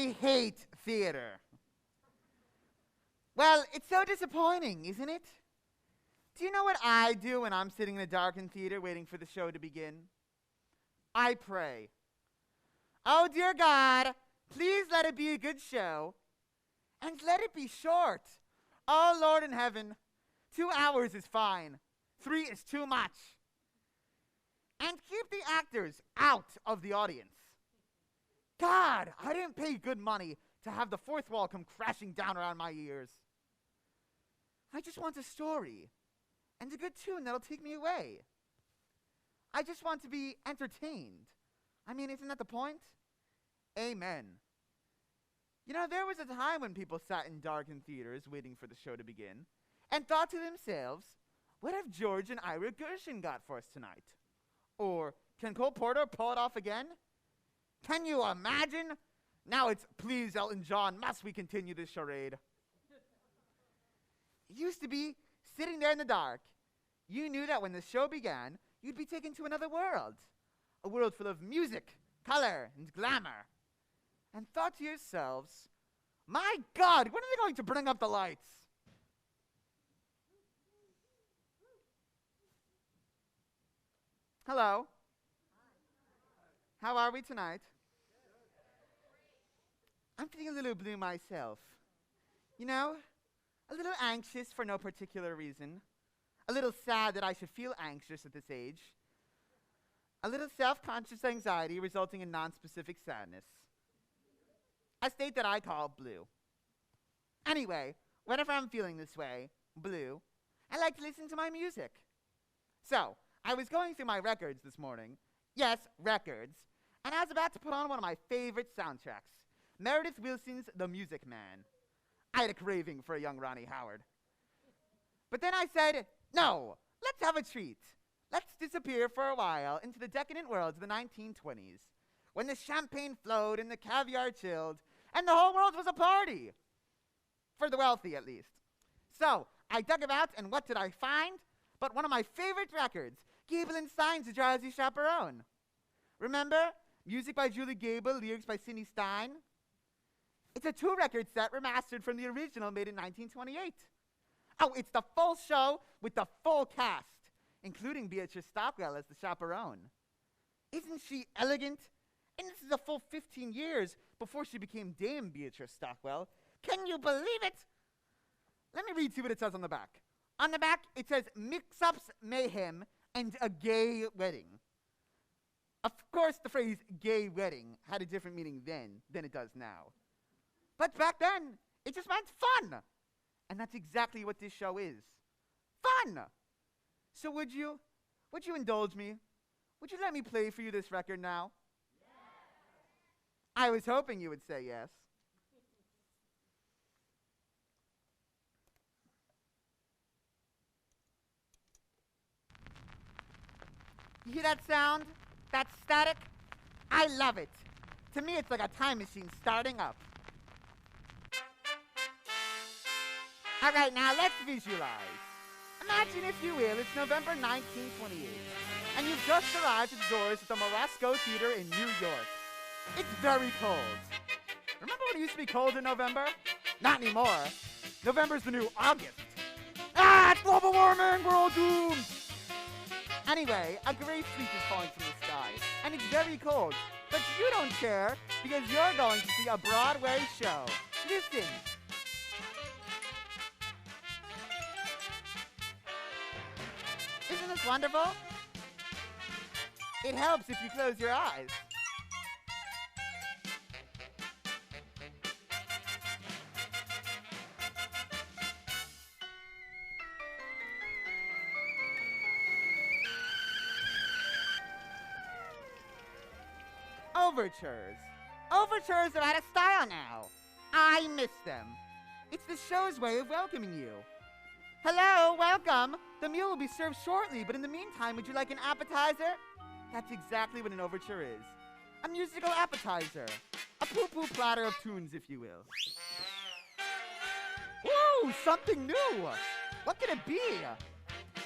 I hate theater. Well, it's so disappointing, isn't it? Do you know what I do when I'm sitting in a darkened theater waiting for the show to begin? I pray. Oh, dear God, please let it be a good show. And let it be short. Oh, Lord in heaven, 2 hours is fine. 3 is too much. And keep the actors out of the audience. God, I didn't pay good money to have the fourth wall come crashing down around my ears. I just want a story and a good tune that'll take me away. I just want to be entertained. I mean, isn't that the point? Amen. You know, there was a time when people sat in darkened theaters waiting for the show to begin and thought to themselves, what have George and Ira Gershon got for us tonight? Or, can Cole Porter pull it off again? Can you imagine? Now it's, please, Elton John, must we continue this charade? It used to be sitting there in the dark. You knew that when the show began, you'd be taken to another world. A world full of music, color, and glamour. And thought to yourselves, my God, when are they going to bring up the lights? Hello. How are we tonight? I'm feeling a little blue myself. You know, a little anxious for no particular reason. A little sad that I should feel anxious at this age. A little self-conscious anxiety resulting in non-specific sadness. A state that I call blue. Anyway, whenever I'm feeling this way, blue, I like to listen to my music. So, I was going through my records this morning. Yes, records. And I was about to put on one of my favorite soundtracks, Meredith Willson's The Music Man. I had a craving for a young Ronnie Howard. But then I said, no, let's have a treat. Let's disappear for a while into the decadent world of the 1920s, when the champagne flowed and the caviar chilled, and the whole world was a party. For the wealthy, at least. So, I dug about, and what did I find? But one of my favorite records, Gable and Stein's Drowsy, Chaperone. Remember? Music by Julie Gable, lyrics by Cindy Stein. It's a 2-record set remastered from the original made in 1928. Oh, it's the full show with the full cast, including Beatrice Stockwell as the chaperone. Isn't she elegant? And this is a full 15 years before she became Dame Beatrice Stockwell. Can you believe it? Let me read to you what it says on the back. On the back, it says, mix-ups, mayhem, and a gay wedding. Of course, the phrase gay wedding had a different meaning then than it does now. But back then, it just meant fun. And that's exactly what this show is. Fun! So would you indulge me? Would you let me play for you this record now? Yes. I was hoping you would say yes. You hear that sound? That static? I love it. To me, it's like a time machine starting up. All right, now let's visualize. Imagine, if you will, it's November 1928, and you've just arrived at the doors of the Morosco Theater in New York. It's very cold. Remember when it used to be cold in November? Not anymore. November's the new August. Ah, it's global warming, we're all doomed. Anyway, a gray fleece is falling from the sky, and it's very cold. But you don't care, because you're going to see a Broadway show. Listen. Isn't this wonderful? It helps if you close your eyes. Overtures. Overtures are out of style now. I miss them. It's the show's way of welcoming you. Hello, welcome. The meal will be served shortly, but in the meantime, would you like an appetizer? That's exactly what an overture is. A musical appetizer. A poo-poo platter of tunes, if you will. Woo, something new. What could it be?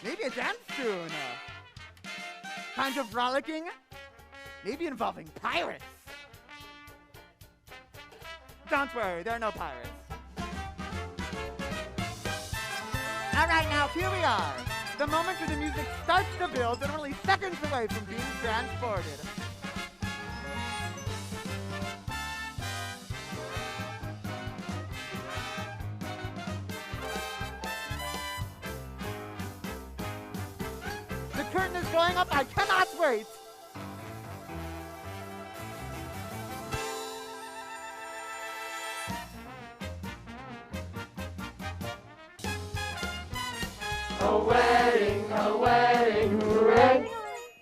Maybe a dance tune. Kind of rollicking? Maybe involving pirates. Don't worry, there are no pirates. All right, now here we are. The moment where the music starts to build and we're only seconds away from being transported. The curtain is going up. I cannot wait. A wedding, hooray!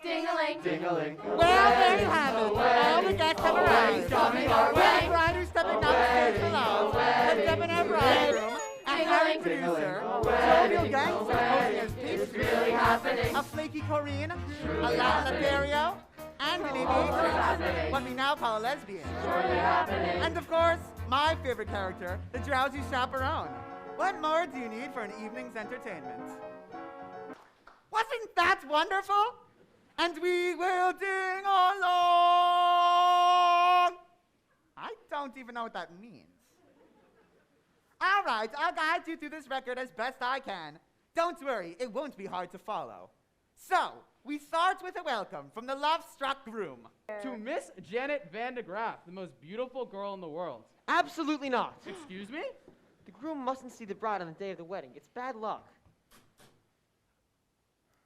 Ding-a-ling, ding-a-ling. Well, there you have it. All the guests have arrived. Coming our way. The bride who's stepping down the stage below. Let's step in our bridegroom. And hiring producer, jovial gangster posing as Petra, Really happening. a flaky Corinne, a Lothario, and an aviatrix, what we now call a lesbian. Surely happening. And of course, my favorite character, the Drowsy Chaperone. What more do you need for an evening's entertainment? Wasn't that wonderful? And we will ding along. I don't even know what that means. All right, I'll guide you through this record as best I can. Don't worry, it won't be hard to follow. So, we start with a welcome from the love-struck groom. To Miss Janet Van de Graaff, the most beautiful girl in the world. Absolutely not. Excuse me? The groom mustn't see the bride on the day of the wedding. It's bad luck.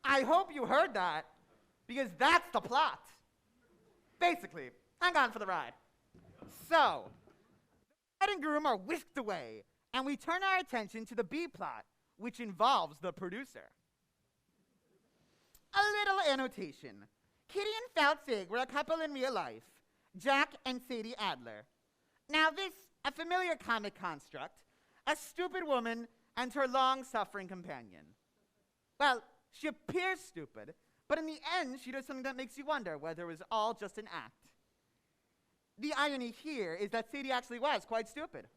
I hope you heard that, because that's the plot. Basically, hang on for the ride. So, the bride and groom are whisked away, and we turn our attention to the B plot, which involves the producer. A little annotation. Kitty and Feltzig were a couple in real life, Jack and Sadie Adler. Now this, a familiar comic construct, a stupid woman and her long-suffering companion. Well, she appears stupid, but in the end, she does something that makes you wonder whether it was all just an act. The irony here is that Sadie actually was quite stupid.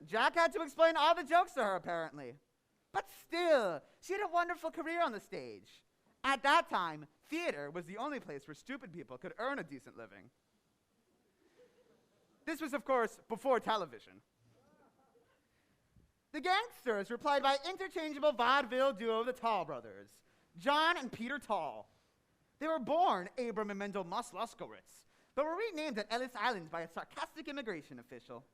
Jack had to explain all the jokes to her, apparently. But still, she had a wonderful career on the stage. At that time, theater was the only place where stupid people could earn a decent living. This was, of course, before television. The gangsters were played by interchangeable vaudeville duo the Tall brothers, John and Peter Tall. They were born Abram and Mendel Moskowitz, but were renamed at Ellis Island by a sarcastic immigration official.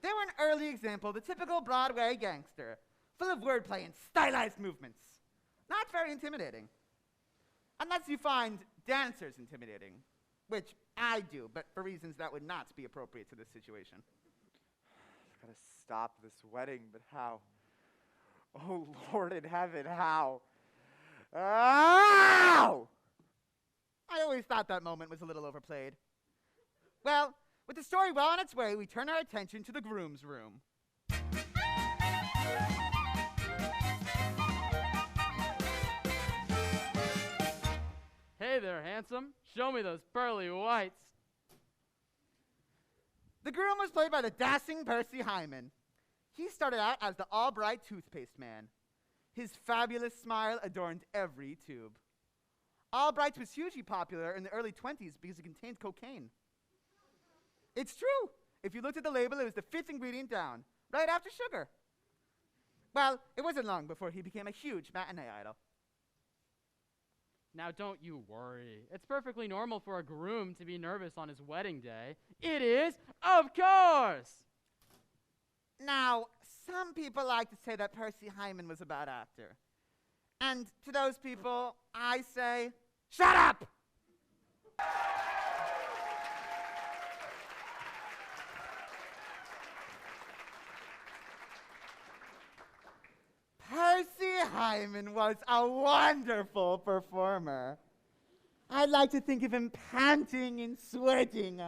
They were an early example of the typical Broadway gangster, full of wordplay and stylized movements. Not very intimidating. Unless you find dancers intimidating, which I do, but for reasons that would not be appropriate to this situation. I've got to stop this wedding, but how? Oh, Lord in heaven, how? Ow! I always thought that moment was a little overplayed. Well, with the story well on its way, we turn our attention to the groom's room. Hey there, handsome. Show me those pearly whites. The groom was played by the dashing Percy Hyman. He started out as the all-bright toothpaste man. His fabulous smile adorned every tube. Albright was hugely popular in the early 20s because it contained cocaine. It's true. If you looked at the label, it was the 5th ingredient down, right after sugar. Well, it wasn't long before he became a huge matinee idol. Now don't you worry. It's perfectly normal for a groom to be nervous on his wedding day. It is, of course! Now, some people like to say that Percy Hyman was a bad actor. And to those people, I say, shut up! Percy Hyman was a wonderful performer. I'd like to think of him panting and sweating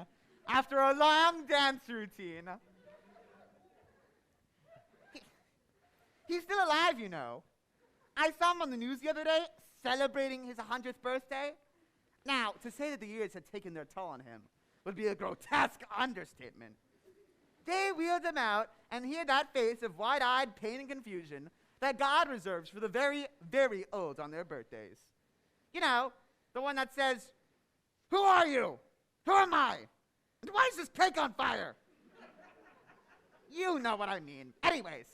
after a long dance routine. He's still alive, you know. I saw him on the news the other day celebrating his 100th birthday. Now, to say that the years had taken their toll on him would be a grotesque understatement. They wheeled him out, and he had that face of wide-eyed pain and confusion that God reserves for the very, very old on their birthdays. You know, the one that says, "Who are you? Who am I?" And why is this cake on fire? You know what I mean. Anyways.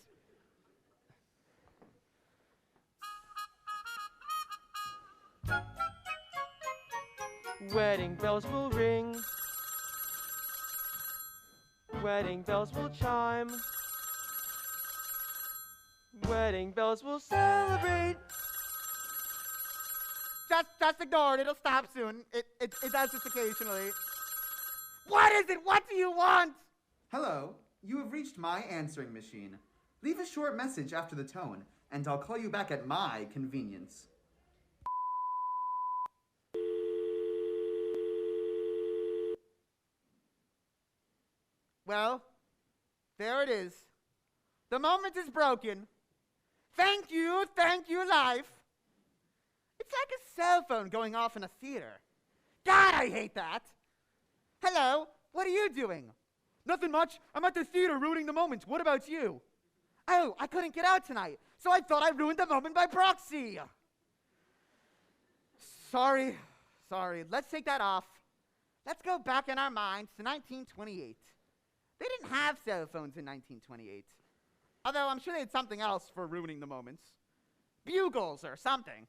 Wedding bells will ring. Wedding bells will chime. Wedding bells will celebrate. Just ignore it. It'll stop soon. It does this occasionally. What is it? What do you want? Hello, you have reached my answering machine. Leave a short message after the tone, and I'll call you back at my convenience. Well, there it is. The moment is broken. Thank you, life. It's like a cell phone going off in a theater. God, I hate that. Hello, what are you doing? Nothing much. I'm at the theater ruining the moment. What about you? Oh, I couldn't get out tonight, so I thought I ruined the moment by proxy. Sorry. Let's take that off. Let's go back in our minds to 1928. They didn't have cell phones in 1928. Although I'm sure they had something else for ruining the moments. Bugles or something.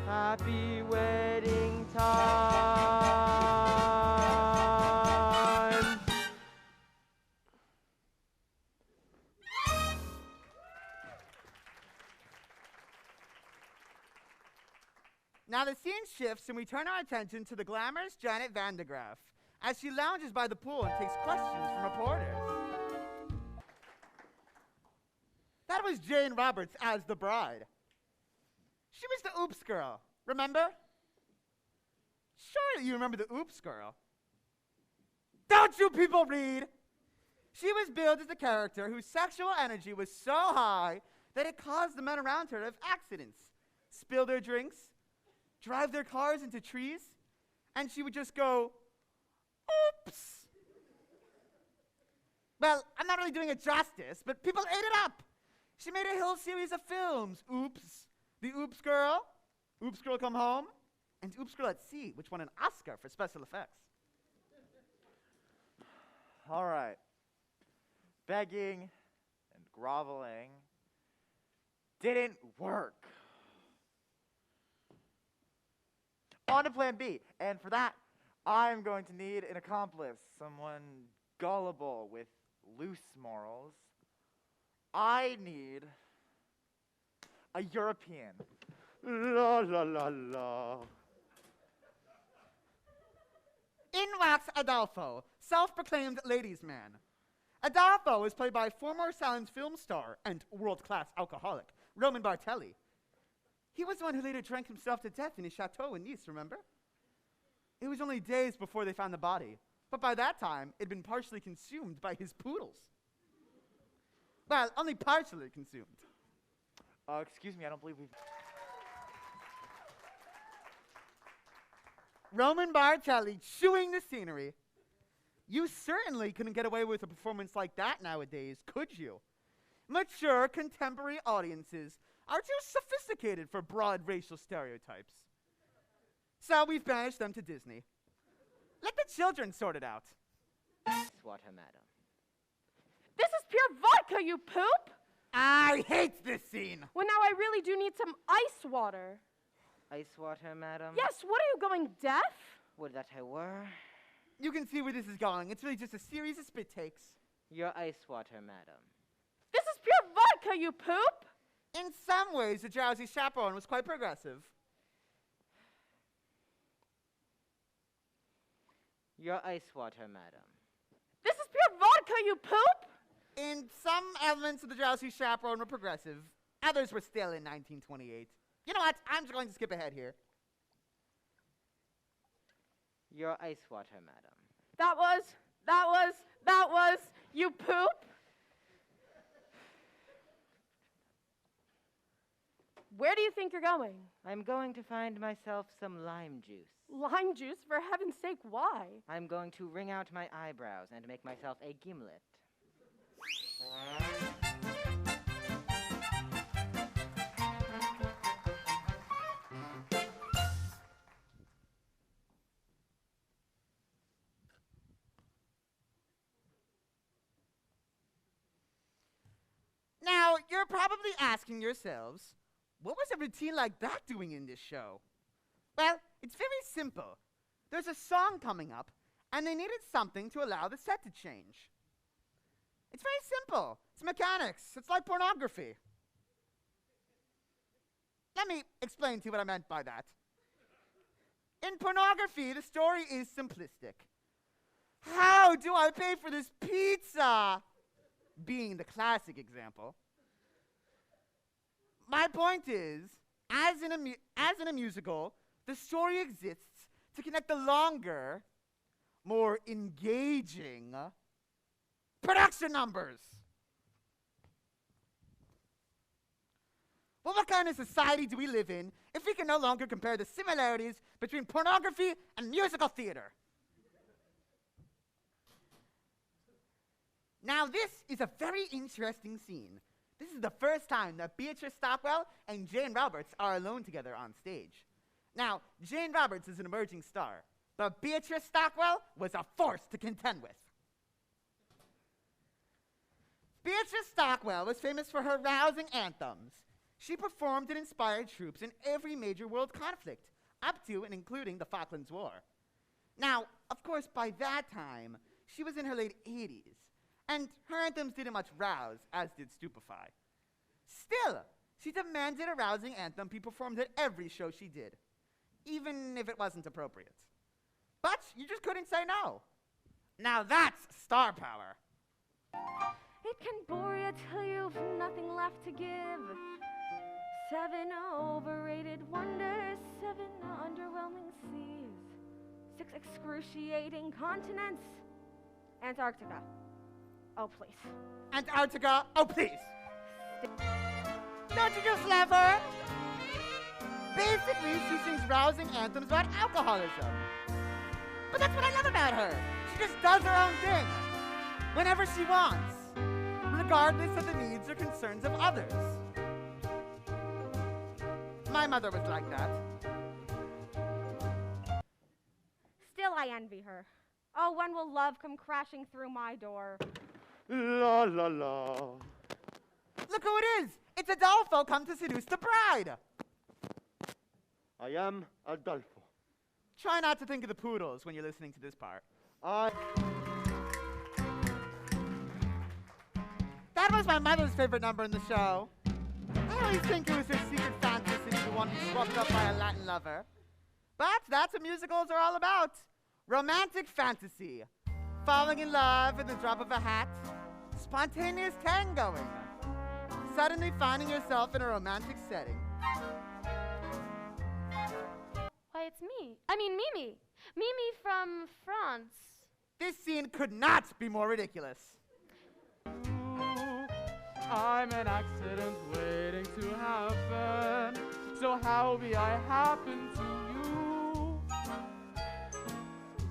Happy wedding time. Now the scene shifts and we turn our attention to the glamorous Janet Van de Graaff as she lounges by the pool and takes questions from reporters. That was Jane Roberts as the bride. She was the Oops Girl, remember? Surely you remember the Oops Girl. Don't you people read? She was billed as a character whose sexual energy was so high that it caused the men around her to have accidents, spill their drinks, drive their cars into trees, and she would just go, oops. Well, I'm not really doing it justice, but people ate it up. She made a whole series of films. Oops, The Oops Girl, Oops Girl Come Home, and Oops Girl at Sea, which won an Oscar for special effects. All right. Begging and groveling didn't work. On to plan B. And for that, I'm going to need an accomplice, someone gullible with loose morals. I need a European. La la la la. In walks Adolfo, self-proclaimed ladies' man. Adolfo is played by former silent film star and world-class alcoholic, Roman Bartelli. He was the one who later drank himself to death in his chateau in Nice, remember? It was only days before they found the body, but by that time, it had been partially consumed by his poodles. Well, only partially consumed. Excuse me, I don't believe we've... Roman Bartelli chewing the scenery. You certainly couldn't get away with a performance like that nowadays, could you? Mature contemporary audiences are too sophisticated for broad racial stereotypes. So we've banished them to Disney. Let the children sort it out. Water, madam. This is pure vodka, you poop! I hate this scene. Well, now I really do need some ice water. Ice water, madam? Yes, what are you going deaf? Would that I were. You can see where this is going. It's really just a series of spit takes. Your ice water, madam. This is pure vodka, you poop! In some ways, the Drowsy Chaperone was quite progressive. Your ice water, madam. This is pure vodka, you poop! In some elements of the Drowsy Chaperone were progressive. Others were still in 1928. You know what? I'm just going to skip ahead here. Your ice water, madam. That was, you poop! Where do you think you're going? I'm going to find myself some lime juice. Lime juice? For heaven's sake, why? I'm going to wring out my eyebrows and make myself a gimlet. you're probably asking yourselves, what was a routine like that doing in this show? Well, it's very simple. There's a song coming up, and they needed something to allow the set to change. It's very simple. It's mechanics. It's like pornography. Let me explain to you what I meant by that. In pornography, the story is simplistic. How do I pay for this pizza? Being the classic example. My point is, as in a musical, the story exists to connect the longer, more engaging production numbers. Well, what kind of society do we live in if we can no longer compare the similarities between pornography and musical theater? Now, this is a very interesting scene. This is the first time that Beatrice Stockwell and Jane Roberts are alone together on stage. Now, Jane Roberts is an emerging star, but Beatrice Stockwell was a force to contend with. Beatrice Stockwell was famous for her rousing anthems. She performed and inspired troops in every major world conflict, up to and including the Falklands War. Now, of course, by that time, she was in her late 80s, and her anthems didn't much rouse, as did Stupefy. Still, she demanded a rousing anthem be performed at every show she did, even if it wasn't appropriate. But you just couldn't say no. Now that's star power. It can bore you till you've nothing left to give. 7 overrated wonders, 7 underwhelming seas, 6 excruciating continents. Antarctica. Oh, please. Antarctica, oh please. Don't you just love her? Basically, she sings rousing anthems about alcoholism. But that's what I love about her. She just does her own thing, whenever she wants, regardless of the needs or concerns of others. My mother was like that. Still, I envy her. Oh, when will love come crashing through my door? La la la. Look who it is! It's Adolfo come to seduce the bride! I am Adolfo. Try not to think of the poodles when you're listening to this part. That was my mother's favorite number in the show. I always think it was her secret fantasy to want to be swept up by a Latin lover. But that's what musicals are all about. Romantic fantasy. Falling in love at the drop of a hat. Spontaneous tangoing. Suddenly finding yourself in a romantic setting. Why, it's me. I mean, Mimi. Mimi from France. This scene could not be more ridiculous. I'm an accident waiting to happen. So how be I happen to you?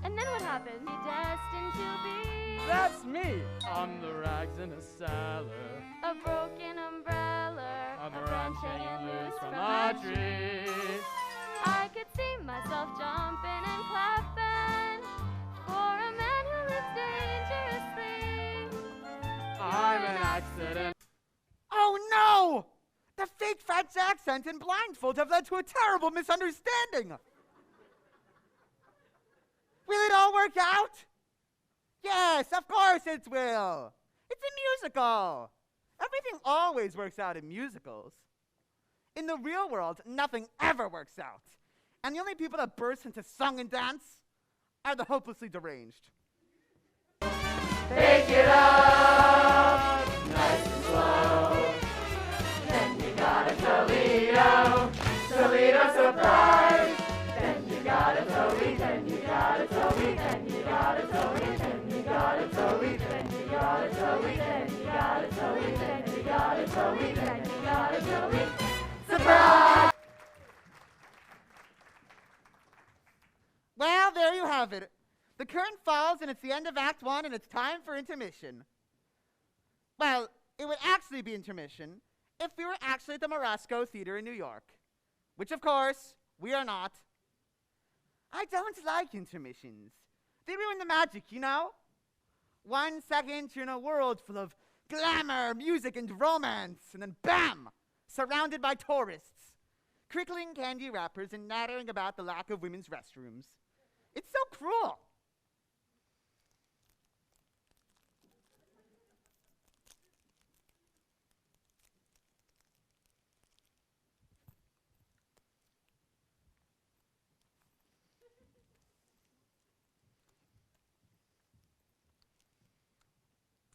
And then what happened? Destined to be That's me. I'm the rags in a cellar. a broken umbrella, I'm a a branch branch hanging hanging loose loose from from a a tree. tree. I could see myself jumping and clapping for a man who lives dangerously. I'm an accident. Oh no! The fake French accent and blindfold have led to a terrible misunderstanding. Will it all work out? Yes, of course it will. It's a musical. Everything always works out in musicals. In the real world, nothing ever works out. And the only people that burst into song and dance are the hopelessly deranged. Take it up, nice and slow. Then you got a Toledo, Toledo surprise. Then you got a Toledo, then you got a Toledo, then you got a Toledo, then you got a Toledo, then you got a Toledo, then you got a Toledo, then you got a Toledo, then you got a Toledo. Surprise! Well, there you have it. The curtain falls and it's the end of Act 1 and it's time for intermission. Well, it would actually be intermission if we were actually at the Morosco Theater in New York, which of course, we are not. I don't like intermissions. They ruin the magic, you know? 1 second you're in a world full of glamour, music, and romance, and then bam! Surrounded by tourists, crinkling candy wrappers and nattering about the lack of women's restrooms. It's so cruel.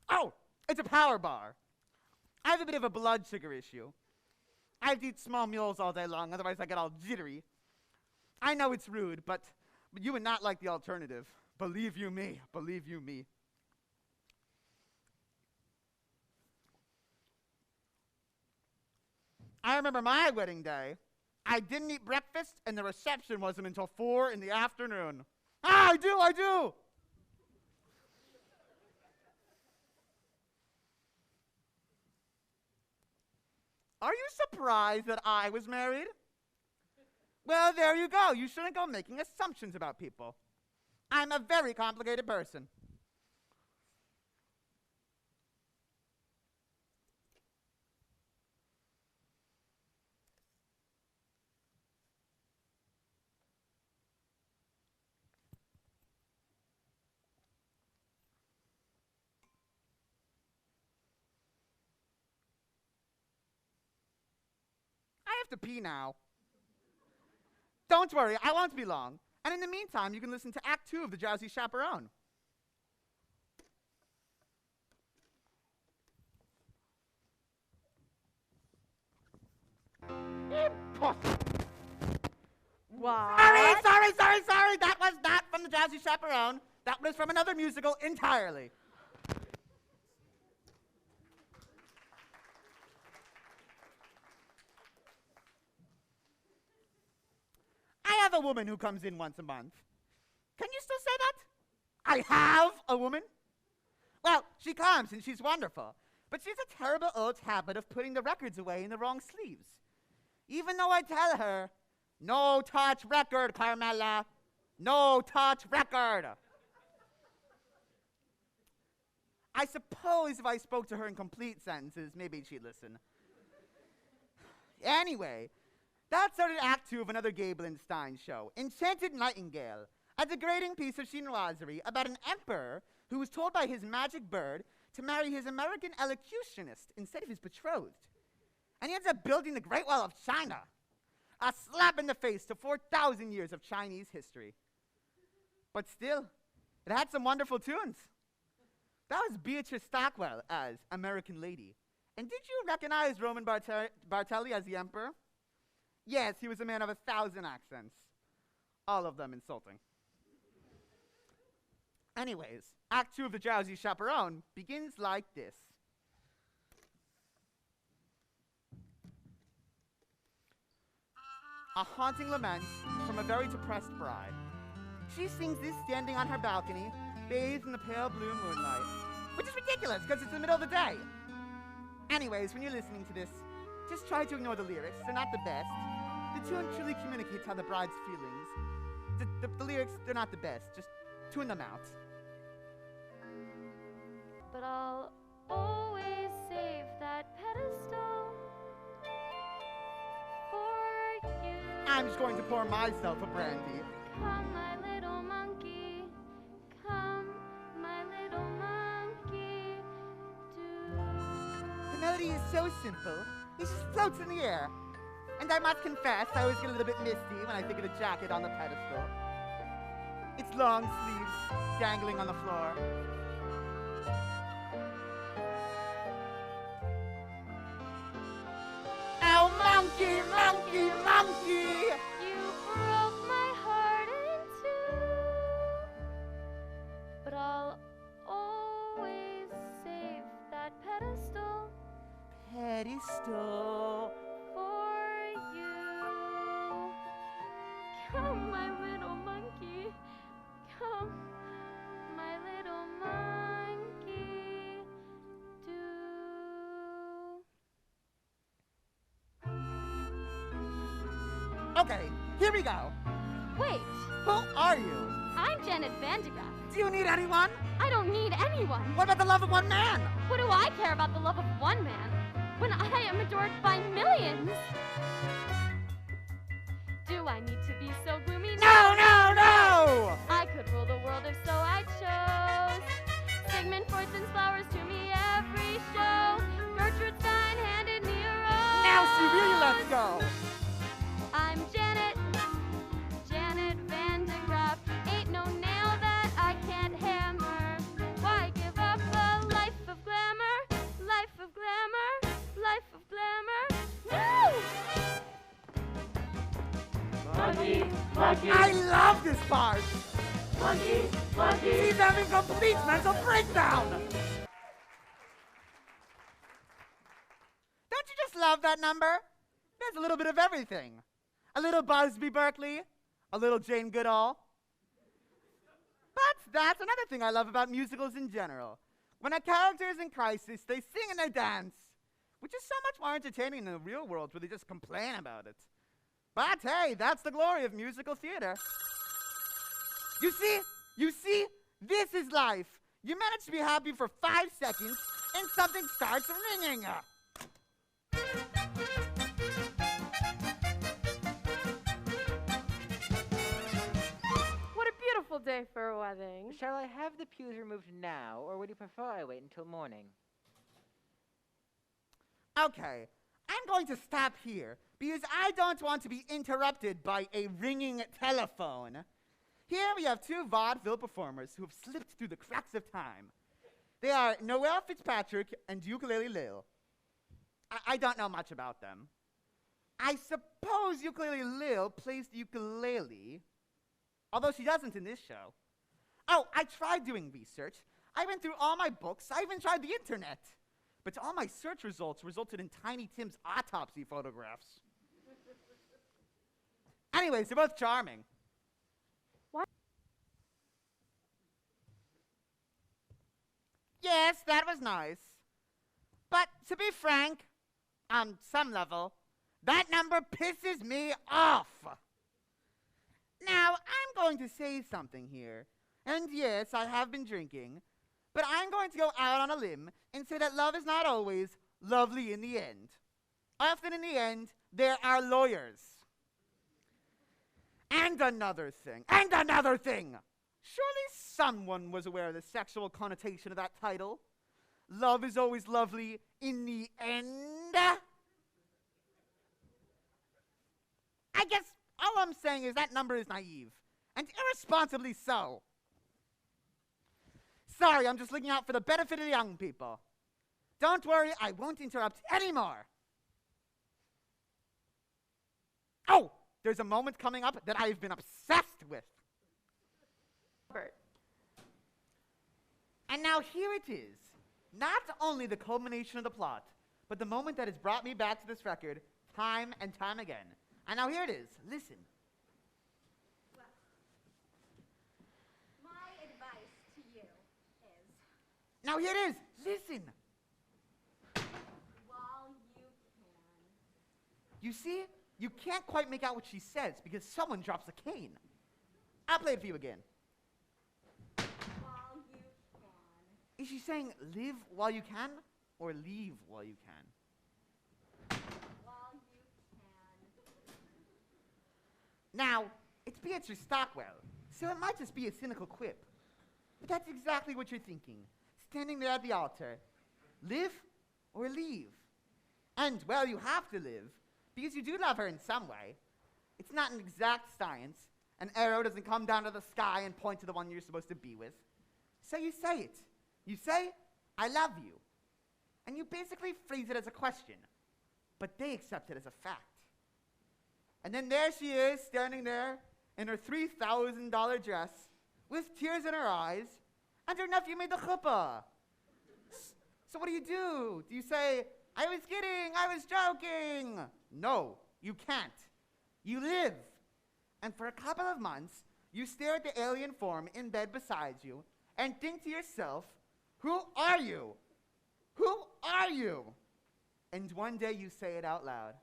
Oh, it's a power bar. I have a bit of a blood sugar issue. I have to eat small meals all day long, otherwise I get all jittery. I know it's rude, but you would not like the alternative. Believe you me, believe you me. I remember my wedding day. I didn't eat breakfast, and the reception wasn't until 4 in the afternoon. Ah, I do! Are you surprised that I was married? Well, there you go. You shouldn't go making assumptions about people. I'm a very complicated person. I have to pee now. Don't worry, I won't be long. And in the meantime, you can listen to Act 2 of the Drowsy Chaperone. Impossible! What? Sorry. That was not from the Drowsy Chaperone. That was from another musical entirely. I have a woman who comes in once a month. Can you still say that? I have a woman? Well, she comes and she's wonderful, but she's a terrible old habit of putting the records away in the wrong sleeves. Even though I tell her, no touch record, Carmela. No touch record. I suppose if I spoke to her in complete sentences, maybe she'd listen. Anyway, that started Act 2 of another Gablenstein show, Enchanted Nightingale, a degrading piece of chinoiserie about an emperor who was told by his magic bird to marry his American elocutionist instead of his betrothed. And he ends up building the Great Wall of China, a slap in the face to 4,000 years of Chinese history. But still, it had some wonderful tunes. That was Beatrice Stockwell as American Lady. And did you recognize Roman Bartelli as the emperor? Yes, he was a man of 1,000 accents. All of them insulting. Anyways, Act 2 of the Drowsy Chaperone begins like this. A haunting lament from a very depressed bride. She sings this standing on her balcony, bathed in the pale blue moonlight, which is ridiculous because it's the middle of the day. Anyways, when you're listening to this, just try to ignore the lyrics. They're not the best. The tune truly communicates how the bride's feelings. The lyrics, they're not the best. Just tune them out. But I'll always save that pedestal for you. I'm just going to pour myself a brandy. Come, my little monkey. Come, my little monkey. The melody is so simple. It just floats in the air. And I must confess, I always get a little bit misty when I think of the jacket on the pedestal. Its long sleeves dangling on the floor. Oh, monkey, monkey, monkey! You broke my heart in two. But I'll always save that pedestal Pedestal. for you. Come, my little monkey. Come, my little monkey. Okay, here we go. Wait, Who are you? I'm Janet Vandegraff. Do you need anyone? I don't need anyone. What about the love of one man? What do I care about the love of one man when I am adored by millions? Do I need to be so gloomy? No, no, no! I could rule the world if so I chose. Sigmund Freud sends flowers to me every show. Gertrude Stein handed me a rose. Now she really lets go. I'm Janet Vandegraff. Ain't no nail that I can't hammer. Why give up a life of glamour? Life of glamour? Life of glamour? No! Monkey, monkey, I love this part. monkey, monkey. He's having complete mental breakdown. Don't you just love that number? There's a little bit of everything. A little Busby Berkeley, a little Jane Goodall. But that's another thing I love about musicals in general. When a character is in crisis, they sing and they dance, which is so much more entertaining than the real world where they just complain about it. But hey, that's the glory of musical theater. You see, this is life. You manage to be happy for 5 seconds and something starts ringing. What a beautiful day for a wedding. Shall I have the pews removed now, or would you prefer I wait until morning? Okay, I'm going to stop here because I don't want to be interrupted by a ringing telephone. Here we have 2 vaudeville performers who have slipped through the cracks of time. They are Noel Fitzpatrick and Ukulele Lil. I don't know much about them. I suppose Ukulele Lil plays the ukulele, although she doesn't in this show. Oh, I tried doing research. I went through all my books. I even tried the internet. But all my search results resulted in Tiny Tim's autopsy photographs. Anyways, they're both charming. What? Yes, that was nice. But to be frank, on some level, that number pisses me off. Now, I'm going to say something here. And yes, I have been drinking. But I'm going to go out on a limb and say that love is not always lovely in the end. Often in the end, there are lawyers. And another thing. Surely someone was aware of the sexual connotation of that title. Love is always lovely in the end. I guess all I'm saying is that number is naive. And irresponsibly so. Sorry, I'm just looking out for the benefit of the young people. Don't worry, I won't interrupt anymore. Oh, there's a moment coming up that I've been obsessed with. Robert. And now here it is. Not only the culmination of the plot, but the moment that has brought me back to this record time and time again. And now here it is. Listen. My advice to you is, Now here it is. Listen. while you can, You see? You can't quite make out what she says because someone drops a cane. I'll play it for you again. while you can, Is she saying live while you can or leave while you can? while you can. Now, it's Beatrice Stockwell, so it might just be a cynical quip. But that's exactly what you're thinking, standing there at the altar. Live or leave? And, well, you have to live, because you do love her in some way. It's not an exact science. An arrow doesn't come down to the sky and point to the one you're supposed to be with. So you say it. You say, I love you. And you basically phrase it as a question. But they accept it as a fact. And then there she is, standing there in her $3,000 dress, with tears in her eyes, and her nephew made the chuppah. So what do? Do you say, I was kidding, I was joking? No, you can't. You live. And for a couple of months, you stare at the alien form in bed beside you and think to yourself, who are you? Who are you? And one day you say it out loud.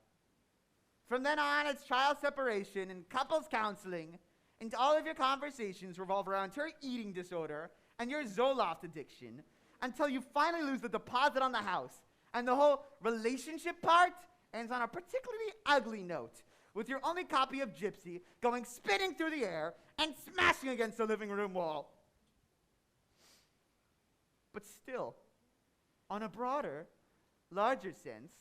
From then on, it's child separation and couples counseling and all of your conversations revolve around her eating disorder and your Zoloft addiction until you finally lose the deposit on the house, and the whole relationship part ends on a particularly ugly note, with your only copy of Gypsy going spinning through the air and smashing against the living room wall. But still, on a broader, larger sense,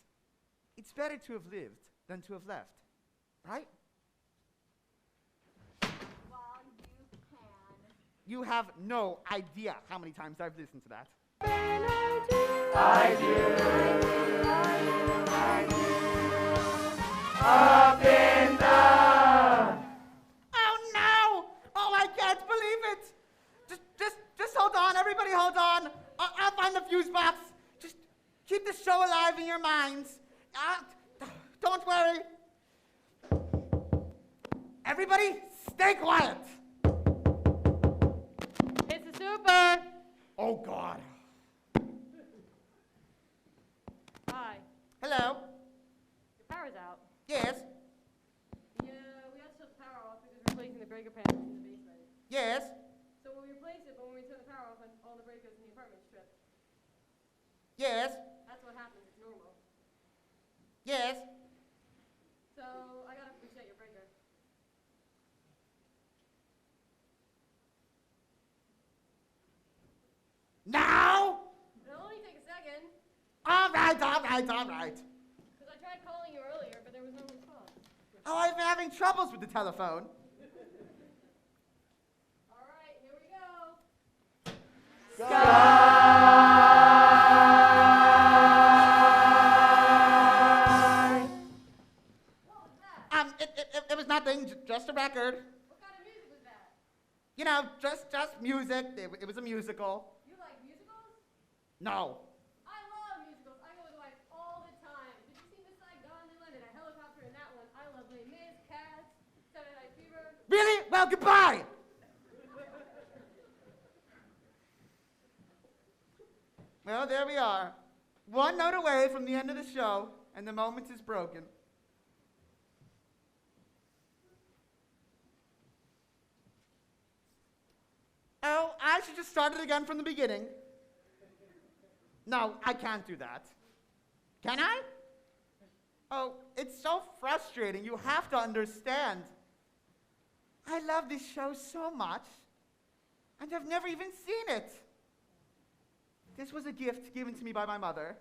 it's better to have lived than to have left, right? Well, you can. You have no idea how many times I've listened to that. I do. Up in the... Oh no! Oh, I can't believe it! Just hold on, everybody hold on. I'll find the fuse box. Just keep the show alive in your minds. Don't worry. Everybody, stay quiet. It's a super. Oh, God. Hi. Hello? Your power's out. Yes? Yeah, we had to shut the power off because we're replacing the breaker panels in the basement. Yes? So we replaced it, but when we turn the power off, all the breakers in the apartment stripped. Yes? That's what happens. It's normal. Yes? So I gotta reset your breaker. Now? It'll only take a second. All right. Because I tried calling you earlier, but there was no response. Oh, I've been having troubles with the telephone. All right, here we go. It was nothing, just a record. What kind of music was that? You know, just music. It was a musical. You like musicals? No. I love musicals. I go with wife all the time. Did you see Miss Saigon? They landed a helicopter in that one. I love Les Mis, Cats, Saturday Night Fever. Really? Well, goodbye. Well, there we are. One note away from the end of the show, and the moment is broken. Oh, I should just start it again from the beginning. No, I can't do that. Can I? Oh, it's so frustrating. You have to understand. I love this show so much, and I've never even seen it. This was a gift given to me by my mother.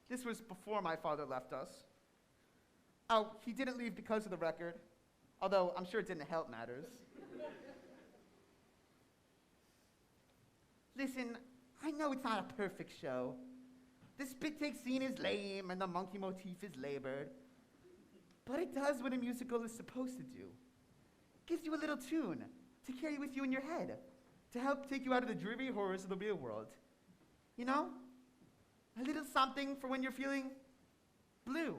This was before my father left us. Oh, he didn't leave because of the record, although I'm sure it didn't help matters. Listen, I know it's not a perfect show. The spit-take scene is lame and the monkey motif is labored. But it does what a musical is supposed to do. Gives you a little tune to carry with you in your head, to help take you out of the dreary horrors of the real world. You know? A little something for when you're feeling blue.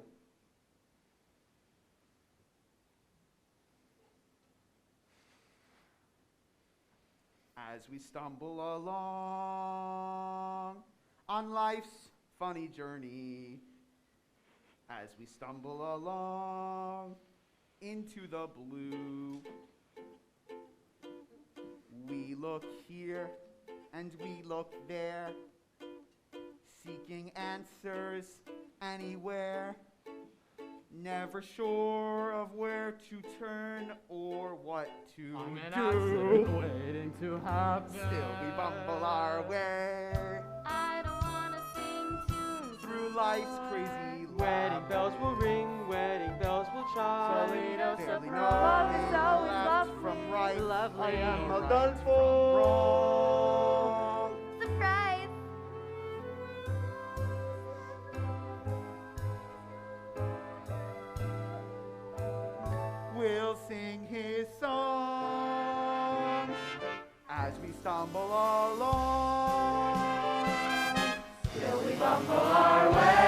As we stumble along on life's funny journey, as we stumble along into the blue, we look here and we look there, seeking answers anywhere, never sure of where to turn or what to I'm an do. accident waiting to happen. Still we bumble our way I don't wanna sing tunes through life's crazy Wedding bells will ring, wedding bells will chime. Toledo Barely surprise. know Love is always left lovely. from right. Lovely. I am Right Adolfo. from wrong. surprise. We'll sing his song as we stumble along. Still we bumble our way.